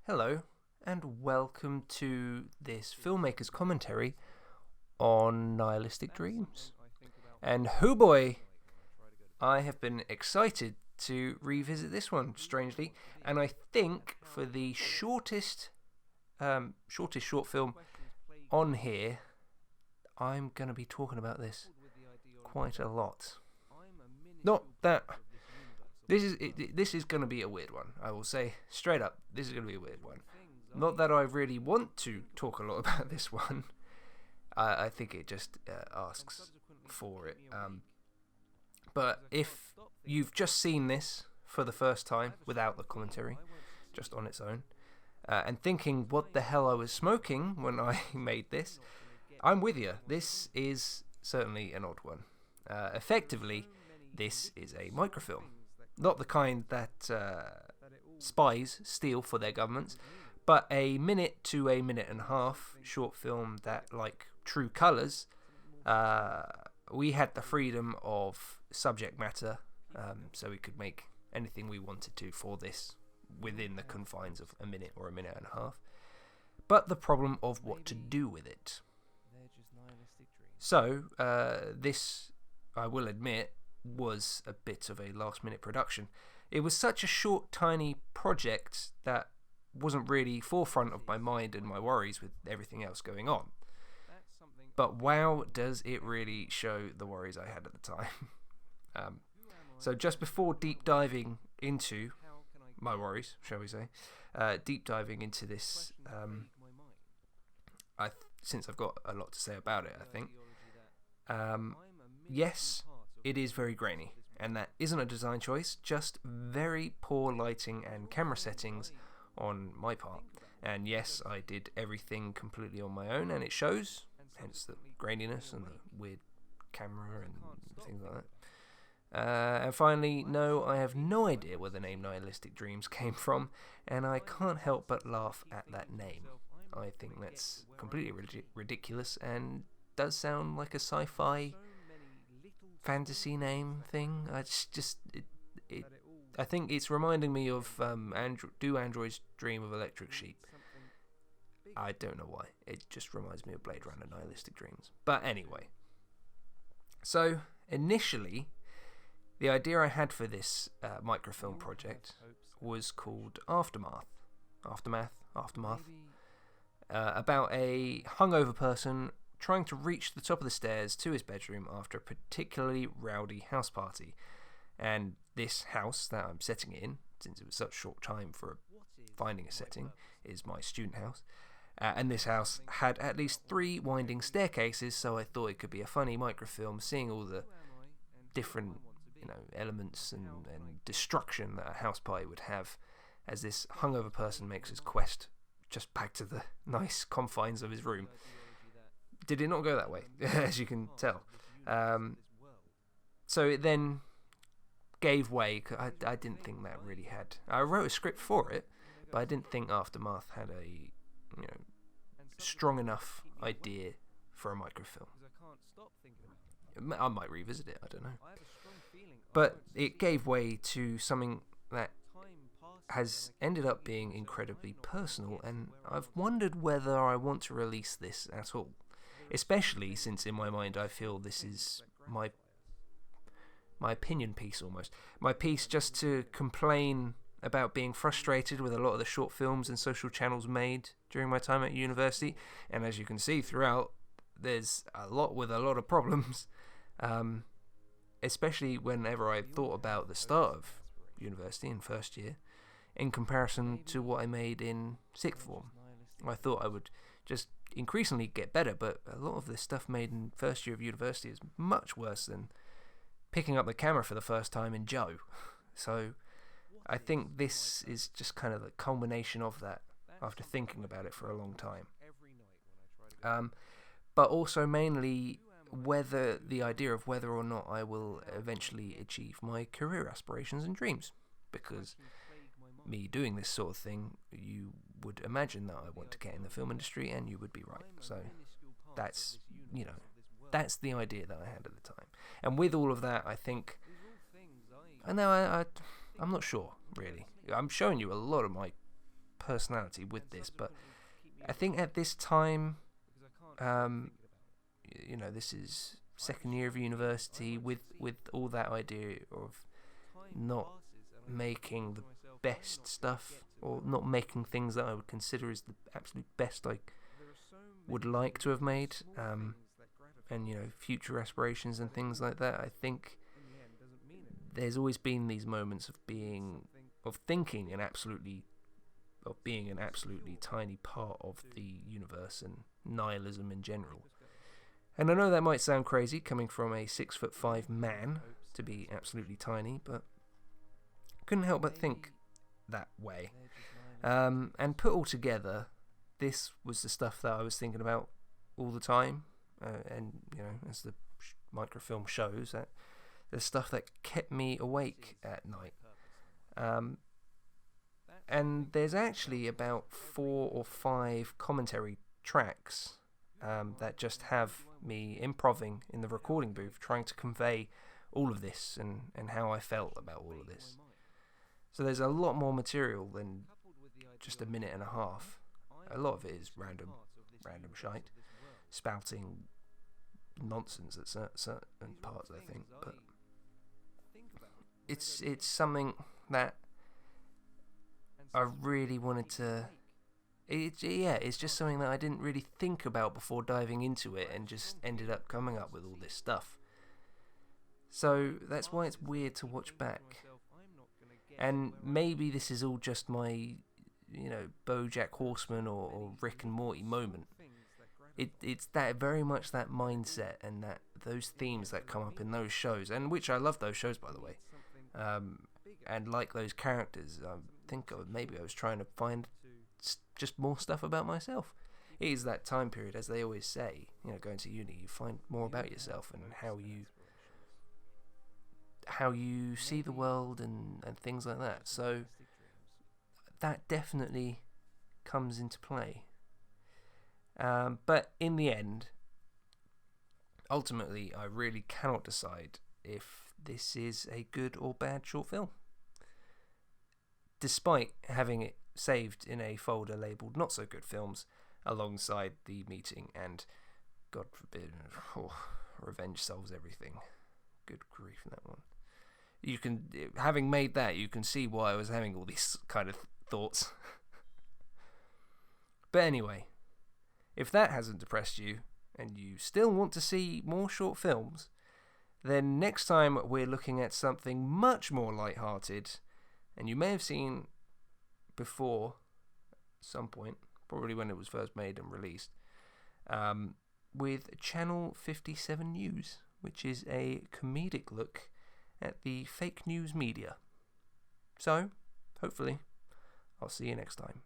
Hello, and welcome to this filmmaker's commentary on Nihilistic Dreams. And hoo boy, I have been excited to revisit this one, strangely, and I think for the shortest short film on here, I'm going to be talking about this quite a lot. Not that... This is going to be a weird one, I will say straight up. This is going to be a weird one. Not that I really want to talk a lot about this one. I think it just asks for it. But if you've just seen this for the first time, without the commentary, just on its own, and thinking what the hell I was smoking when I made this, I'm with you. This is certainly an odd one. Effectively, this is a microfilm. Not the kind that spies steal for their governments, but a minute to a minute and a half short film that, like True Colours, we had the freedom of subject matter, so we could make anything we wanted to for this within the confines of a minute or a minute and a half. But the problem of what to do with it. So, this, I will admit, was a bit of a last-minute production. It was such a short, tiny project that wasn't really forefront of my mind and my worries with everything else going on. But wow, does it really show the worries I had at the time. So just before deep diving into my worries, shall we say, deep diving into this, since I've got a lot to say about it, I think, yes, it is very grainy, and that isn't a design choice, just very poor lighting and camera settings on my part. And yes, I did everything completely on my own, and it shows, hence the graininess and the weird camera and things like that. And finally, no, I have no idea where the name Nihilistic Dreams came from, and I can't help but laugh at that name. I think that's completely ridiculous and does sound like a sci-fi fantasy name thing. I think it's reminding me of Do Androids Dream of Electric Sheep? I don't know why. It just reminds me of Blade Runner Nihilistic Dreams. But anyway. So, initially, the idea I had for this microfilm project was called Aftermath. About a hungover person trying to reach the top of the stairs to his bedroom after a particularly rowdy house party. And this house that I'm setting it in, since it was such short time for finding a setting, is my student house. And this house had at least 3 winding staircases, so I thought it could be a funny microfilm, seeing all the different elements and destruction that a house party would have as this hungover person makes his quest just back to the nice confines of his room. Did it not go that way, as you can tell? So it then gave way. I didn't think that really had... I wrote a script for it, but I didn't think Aftermath had a strong enough idea for a microfilm. I might revisit it, I don't know. But it gave way to something that has ended up being incredibly personal, and I've wondered whether I want to release this at all. Especially since in my mind I feel this is my opinion piece almost. My piece just to complain about being frustrated with a lot of the short films and social channels made during my time at university. And as you can see throughout, there's a lot of problems. Especially whenever I thought about the start of university in first year in comparison to what I made in sixth form. I thought I would just increasingly get better, but a lot of the stuff made in first year of university is much worse than picking up the camera for the first time in Joe. So I think this is just kind of the culmination of that after thinking about it for a long time. But also mainly the idea of whether or not I will eventually achieve my career aspirations and dreams, because me doing this sort of thing, you would imagine that I want to get in the film industry, and you would be right. So that's the idea that I had at the time. And with all of that, I think, I'm not sure really. I'm showing you a lot of my personality with this, but I think at this time, this is second year of university, with all that idea of not making the best stuff, or not making things that I would consider as the absolute best I would like to have made, and future aspirations and things like that. I think there's always been these moments of being an absolutely tiny part of the universe and nihilism in general. And I know that might sound crazy coming from a 6'5" man to be absolutely tiny, but I couldn't help but think that way. And put all together, this was the stuff that I was thinking about all the time, and as the microfilm shows, that the stuff that kept me awake at night. And there's actually about 4 or 5 commentary tracks that just have me improving in the recording booth, trying to convey all of this and how I felt about all of this. So there's a lot more material than just a minute and a half. A lot of it is random shite, spouting nonsense at certain parts, I think. But it's something that I really wanted to. It's just something that I didn't really think about before diving into it, and just ended up coming up with all this stuff. So that's why it's weird to watch back. And maybe this is all just my, BoJack Horseman or Rick and Morty moment. It's that very much that mindset and that those themes that come up in those shows, and which I love those shows, by the way. And like those characters, I think maybe I was trying to find just more stuff about myself. It is that time period, as they always say, going to uni, you find more about yourself and how you see the world and things like that. So that definitely comes into play. But in the end, ultimately, I really cannot decide if this is a good or bad short film, despite having it saved in a folder labelled Not So Good Films alongside The Meeting and, God forbid, Revenge Solves Everything. Good grief, that one. Having made that, you can see why I was having all these kind of thoughts. But anyway, if that hasn't depressed you, and you still want to see more short films, then next time we're looking at something much more light-hearted, and you may have seen before at some point, probably when it was first made and released, with Channel 57 News, which is a comedic look at the fake news media. So, hopefully, I'll see you next time.